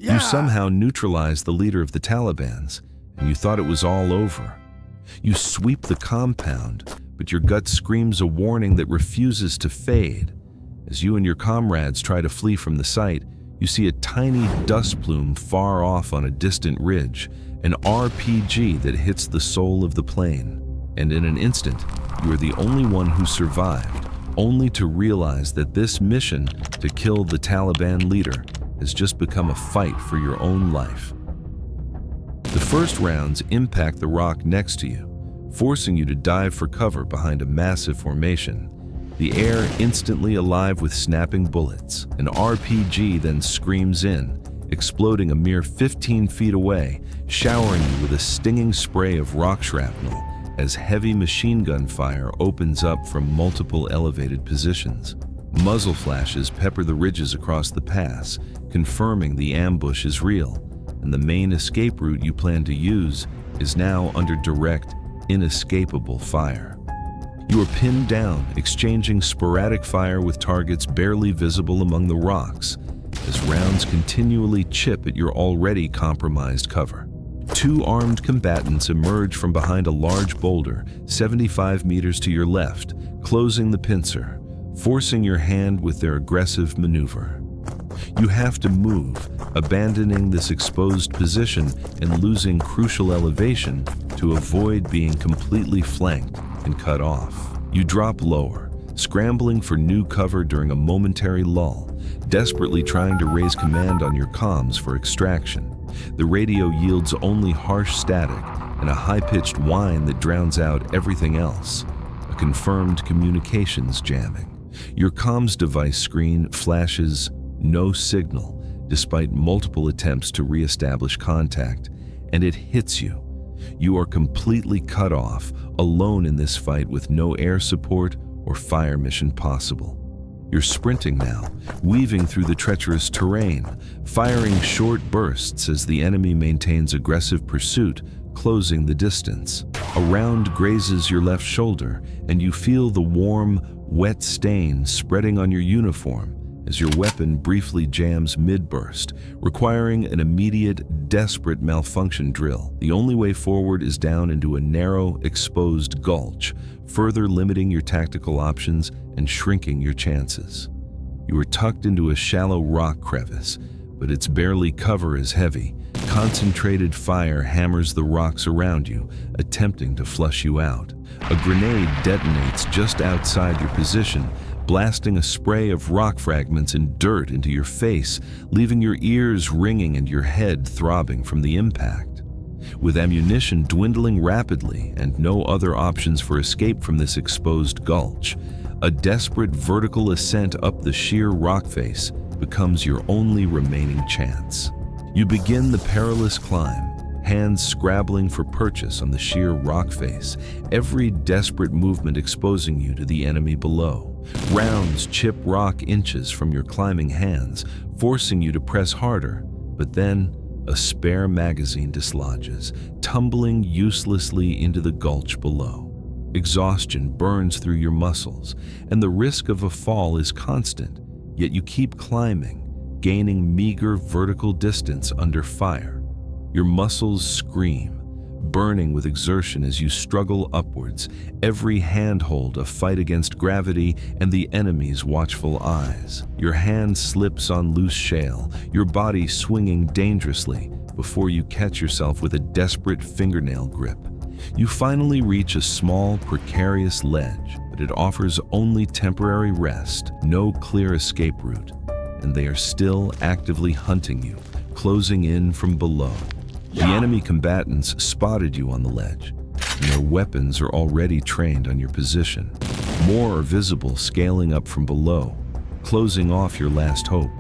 You somehow neutralize the leader of the Taliban's, and you thought it was all over. You sweep the compound, but your gut screams a warning that refuses to fade. As you and your comrades try to flee from the site, you see a tiny dust plume far off on a distant ridge, an RPG that hits the soul of the plane. And in an instant, you are the only one who survived, only to realize that this mission to kill the Taliban leader has just become a fight for your own life. The first rounds impact the rock next to you, forcing you to dive for cover behind a massive formation. The air instantly alive with snapping bullets. An RPG then screams in, exploding a mere 15 feet away, showering you with a stinging spray of rock shrapnel as heavy machine gun fire opens up from multiple elevated positions. Muzzle flashes pepper the ridges across the pass, confirming the ambush is real, and the main escape route you plan to use is now under direct, inescapable fire. You are pinned down, exchanging sporadic fire with targets barely visible among the rocks, as rounds continually chip at your already compromised cover. Two armed combatants emerge from behind a large boulder, 75 meters to your left, closing the pincer, forcing your hand with their aggressive maneuver. You have to move, abandoning this exposed position and losing crucial elevation to avoid being completely flanked and cut off. You drop lower, scrambling for new cover during a momentary lull, desperately trying to raise command on your comms for extraction. The radio yields only harsh static and a high-pitched whine that drowns out everything else, a confirmed communications jamming. Your comms device screen flashes no signal despite multiple attempts to re-establish contact, and it hits you. You are completely cut off, alone in this fight with no air support or fire mission possible. You're sprinting now, weaving through the treacherous terrain, firing short bursts as the enemy maintains aggressive pursuit, closing the distance. A round grazes your left shoulder, and you feel the warm, wet stain spreading on your uniform as your weapon briefly jams mid-burst, requiring an immediate, desperate malfunction drill. The only way forward is down into a narrow, exposed gulch, further limiting your tactical options and shrinking your chances. You are tucked into a shallow rock crevice, but its barely cover is heavy. Concentrated fire hammers the rocks around you, attempting to flush you out. A grenade detonates just outside your position, blasting a spray of rock fragments and dirt into your face, leaving your ears ringing and your head throbbing from the impact. With ammunition dwindling rapidly and no other options for escape from this exposed gulch, a desperate vertical ascent up the sheer rock face becomes your only remaining chance. You begin the perilous climb, hands scrabbling for purchase on the sheer rock face, every desperate movement exposing you to the enemy below. Rounds chip rock inches from your climbing hands, forcing you to press harder, but then a spare magazine dislodges, tumbling uselessly into the gulch below. Exhaustion burns through your muscles, and the risk of a fall is constant, yet you keep climbing, gaining meager vertical distance under fire. Your muscles scream, burning with exertion as you struggle upwards, every handhold a fight against gravity and the enemy's watchful eyes. Your hand slips on loose shale, your body swinging dangerously before you catch yourself with a desperate fingernail grip. You finally reach a small, precarious ledge, but it offers only temporary rest, no clear escape route, and they are still actively hunting you, closing in from below. The enemy combatants spotted you on the ledge, and their weapons are already trained on your position. More are visible scaling up from below, closing off your last hope.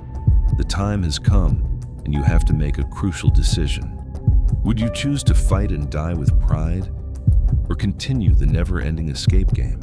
The time has come, and you have to make a crucial decision. Would you choose to fight and die with pride, or continue the never-ending escape game?